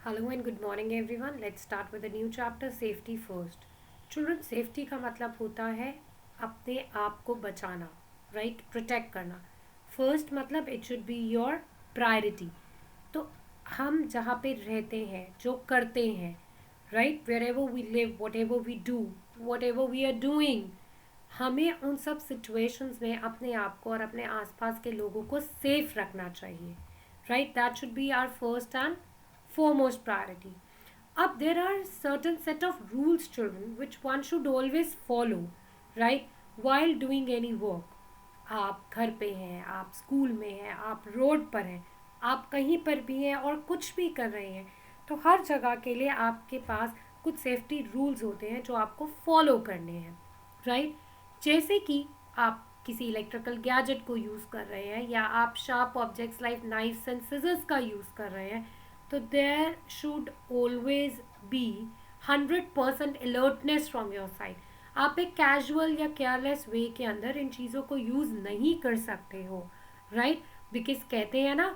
Hello and good morning everyone. Let's start with a new chapter, safety first. Children, safety का मतलब होता है अपने आप को बचाना, right? Protect करना. First मतलब it should be your priority. तो हम जहाँ पे रहते हैं, जो करते हैं, right? Wherever we live, whatever we do, whatever we are doing, हमें उन सब situations में अपने आप को और अपने आसपास के लोगों को safe रखना चाहिए, right? That should be our first and foremost priority. Up there are certain set of rules, children, which one should always follow, right? While doing any work. आप घर पे हैं, आप स्कूल में हैं, आप रोड पर हैं, आप कहीं पर भी हैं और कुछ भी कर रहे हैं, तो हर जगह के लिए आपके पास कुछ सेफ्टी रूल्स होते हैं जो आपको फॉलो करने हैं, राइट? जैसे कि आप किसी इलेक्ट्रिकल गैजेट को यूज़ कर रहे हैं या आप sharp objects like knives and scissors का यूज़ कर रहे हैं, तो there should always be 100% alertness from your side. आप एक कैजुअल या केयरलेस वे के अंदर इन चीज़ों को यूज़ नहीं कर सकते हो, राइट? बिकॉज कहते हैं ना,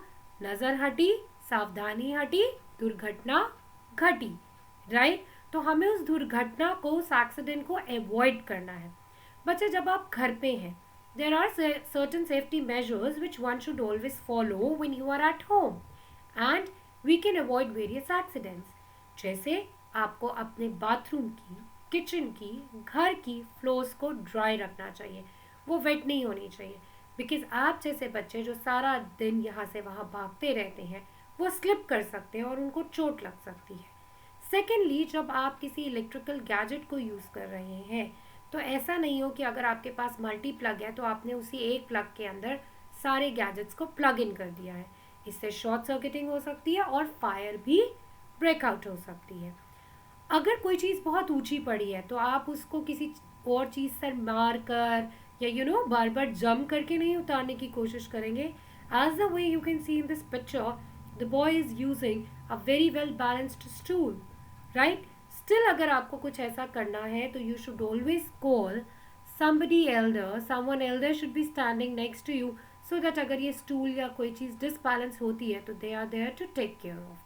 नज़र हटी सावधानी हटी दुर्घटना घटी, राइट? तो हमें उस दुर्घटना को, उस एक्सीडेंट को अवॉइड करना है. बच्चे, जब आप घर पे हैं, there are certain safety measures which one should always follow when you are at home and we can avoid various accidents. जैसे आपको अपने बाथरूम की, किचन की, घर की फ्लोर्स को ड्राई रखना चाहिए, वो वेट नहीं होनी चाहिए. बिकॉज आप जैसे बच्चे जो सारा दिन यहाँ से वहाँ भागते रहते हैं, वो स्लिप कर सकते हैं और उनको चोट लग सकती है. सेकेंडली, जब आप किसी इलेक्ट्रिकल गैजेट को यूज़ कर रहे हैं, तो ऐसा नहीं हो कि अगर आपके पास मल्टी प्लग है तो आपने उसी एक प्लग के अंदर सारे गैजेट्स को प्लग इन कर दिया है. इससे शॉर्ट सर्किटिंग हो सकती है और फायर भी ब्रेकआउट हो सकती है. अगर कोई चीज़ बहुत ऊंची पड़ी है तो आप उसको किसी और चीज़ से मार कर या बार बार जम करके नहीं उतारने की कोशिश करेंगे. As the way you can see in this picture, the boy is using a very well balanced stool, right? Still अगर आपको कुछ ऐसा करना है तो you should always call somebody elder, someone elder should be standing next to you, so that अगर ये stool या कोई चीज़ डिसबैलेंस होती है तो they are there to take care of.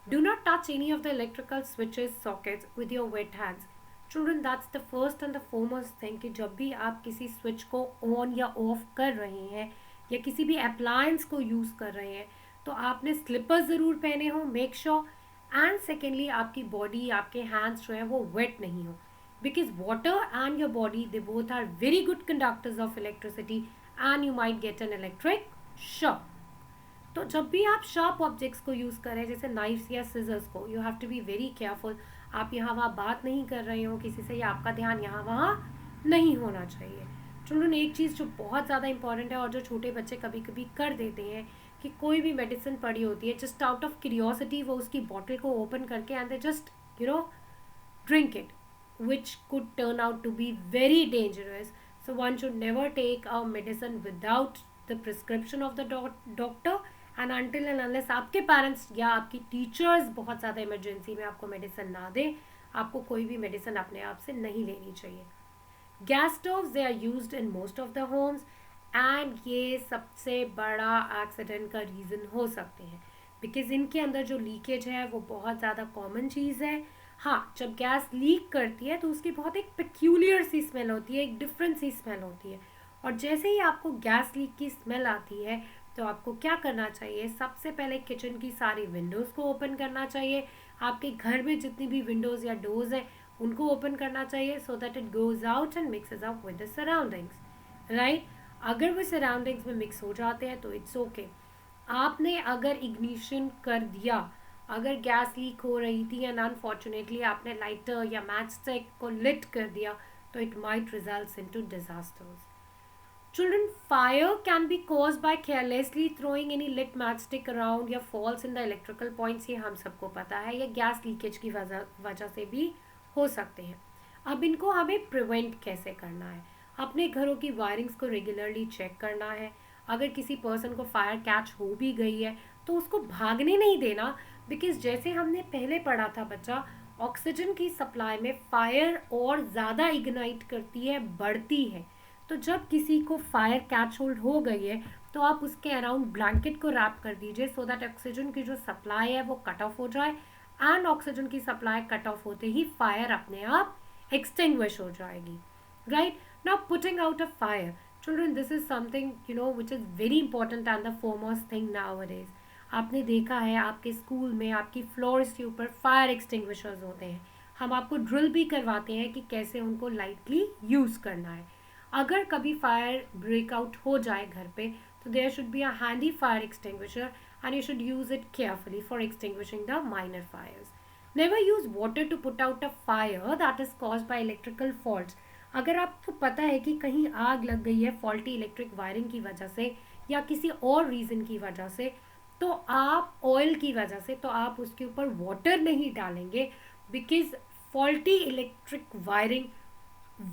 Do not touch any of the electrical switches, sockets with your wet hands. Children, that's the first and the foremost thing कि जब भी आप किसी स्विच को ऑन या ऑफ कर रहे हैं या किसी भी अप्लायंस को यूज़ कर रहे हैं, तो आपने स्लीपर्स ज़रूर पहने हो, मेक श्योर. एंड सेकेंडली, आपकी बॉडी, आपके हैंड्स जो है वो वेट नहीं हो, because water and your body, they both are very good conductors of electricity and you might get an electric shock. तो जब भी आप शार्प ऑब्जेक्ट्स को यूज़ करें, जैसे नाइफ्स या सिजर्स को, you have to be very careful. आप यहाँ वहाँ बात नहीं कर रहे हो किसी से, या आपका ध्यान यहाँ वहाँ नहीं होना चाहिए. चिल्ड्रन, एक चीज़ जो बहुत ज़्यादा इंपॉर्टेंट है और जो छोटे बच्चे कभी कभी कर देते हैं कि कोई भी मेडिसिन पड़ी होती है, जस्ट आउट ऑफ क्यूरियोसिटी वो उसकी बॉटल को ओपन करके and they just drink it, which could turn out to be very dangerous. So one should never take a medicine without the prescription of the doctor, and until and unless आपके parents या आपकी teachers बहुत ज़्यादा emergency में आपको medicine ना दें, आपको कोई भी मेडिसिन अपने आप से नहीं लेनी चाहिए. Gas stoves, they are used in most of the homes and ये सबसे बड़ा एक्सीडेंट का रीज़न हो सकते हैं, बिकॉज इनके अंदर जो लीकेज है वो बहुत ज़्यादा कॉमन चीज़ है. हाँ, जब गैस लीक करती है तो उसकी बहुत एक पेक्यूलियर सी स्मेल होती है, एक डिफरेंट सी स्मेल होती है. और जैसे ही आपको गैस लीक की स्मेल आती है तो आपको क्या करना चाहिए? सबसे पहले किचन की सारी विंडोज़ को ओपन करना चाहिए. आपके घर में जितनी भी विंडोज़ या डोर्स हैं उनको ओपन करना चाहिए, so that it goes out and mixes up with the surroundings, right? अगर वो सराउंडिंग्स में मिक्स हो जाते हैं तो इट्स ओके. आपने अगर इग्निशन कर दिया, अगर गैस लीक हो रही थी एंड अनफॉर्चुनेटली आपने लाइटर या मैच स्टिक को लिट कर दिया, तो it might result into disasters. Children, fire can be cause by carelessly throwing any lit match stick around या falls in the electrical points, ये हम सबको पता है, या गैस लीकेज की वजह से भी हो सकते हैं. अब इनको हमें प्रिवेंट कैसे करना है? अपने घरों की वायरिंग्स को रेगुलरली चेक करना है. अगर किसी पर्सन को फायर कैच हो भी गई है तो उसको भागने नहीं देना, बिकॉज जैसे हमने पहले पढ़ा था बच्चा, ऑक्सीजन की सप्लाई में फायर और ज़्यादा इग्नाइट करती है, बढ़ती है. तो जब किसी को फायर कैच होल्ड हो गई है तो आप उसके अराउंड ब्लैंकेट को रैप कर दीजिए सो दैट ऑक्सीजन की जो सप्लाई है वो कट ऑफ हो जाए, एंड ऑक्सीजन की सप्लाई कट ऑफ होते ही फायर अपने आप एक्सटिंग्विश हो जाएगी. Right now putting out a fire, children, this is something which is very important and the foremost thing nowadays. आपने देखा है आपके स्कूल में आपकी फ्लोर्स के ऊपर फायर एक्सटिंग्विशर्स होते हैं. हम आपको ड्रिल भी करवाते हैं कि कैसे उनको लाइटली यूज़ करना है. अगर कभी फायर ब्रेकआउट हो जाए घर पे, तो there should be a handy fire extinguisher and you should use it carefully for extinguishing the minor fires. Never use water to put out a fire that is caused by electrical faults. अगर आपको पता है कि कहीं आग लग गई है फॉल्टी इलेक्ट्रिक वायरिंग की वजह से या किसी और रीज़न की वजह से, तो आप ऑयल की वजह से तो आप उसके ऊपर वाटर नहीं डालेंगे, because faulty electric wiring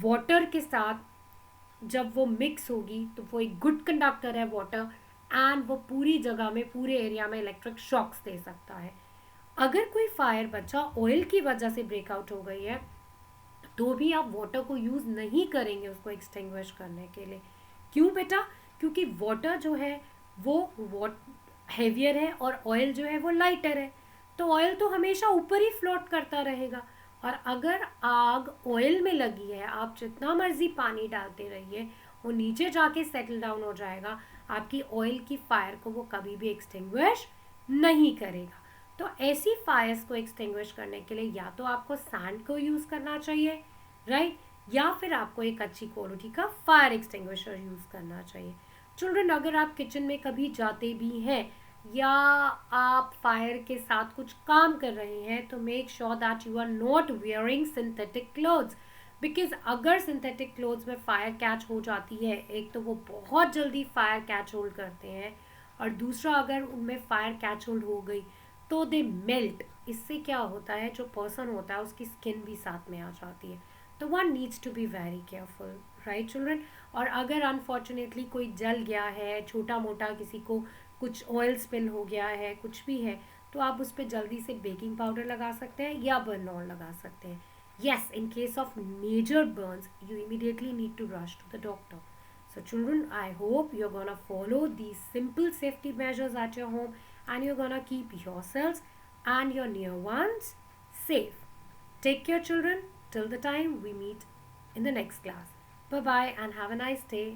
water के साथ जब वो मिक्स होगी तो वो एक गुड कंडक्टर है वाटर, एंड वो पूरी जगह में पूरे एरिया में इलेक्ट्रिक शॉक्स दे सकता है. अगर कोई फायर बच्चा ऑयल की वजह से ब्रेकआउट हो गई है तो भी आप वाटर को यूज़ नहीं करेंगे उसको एक्सटिंग्विश करने के लिए. क्यों बेटा? क्योंकि वाटर जो है वो हेवियर है और ऑयल जो है वो लाइटर है. तो ऑयल तो हमेशा ऊपर ही फ्लोट करता रहेगा, और अगर आग ऑयल में लगी है आप जितना मर्जी पानी डालते रहिए वो नीचे जाके सेटल डाउन हो जाएगा. आपकी ऑयल की फायर को वो कभी भी एक्सटिंग्विश नहीं करेगा. तो ऐसी फायर्स को एक्सटिंग्विश करने के लिए या तो आपको सैंड को यूज़ करना चाहिए, राइट, या फिर आपको एक अच्छी क्वालिटी का फायर एक्सटिंग्विशर यूज़ करना चाहिए. चिल्ड्रन, अगर आप किचन में कभी जाते भी हैं या आप फायर के साथ कुछ काम कर रहे हैं तो make sure that you are not wearing synthetic clothes, because अगर सिंथेटिक क्लोथ्स में फायर कैच हो जाती है, एक तो वो बहुत जल्दी फायर कैच होल्ड करते हैं, और दूसरा अगर उनमें फायर कैच होल्ड हो गई तो दे मेल्ट. इससे क्या होता है, जो पर्सन होता है उसकी स्किन भी साथ में आ जाती है. तो one needs to be very careful, right children. और अगर अनफॉर्चुनेटली कोई जल गया है, छोटा मोटा किसी को कुछ ऑयल स्पिल हो गया है, कुछ भी है, तो आप उस पर जल्दी से बेकिंग पाउडर लगा सकते हैं या बर्नॉल लगा सकते हैं. Yes, in case of major burns, you immediately need to rush to the doctor. So children, I hope you're gonna follow these simple safety measures at your home, and you're gonna keep yourselves and your near ones safe. Take care children till the time we meet in the next class. Bye bye and have a nice day.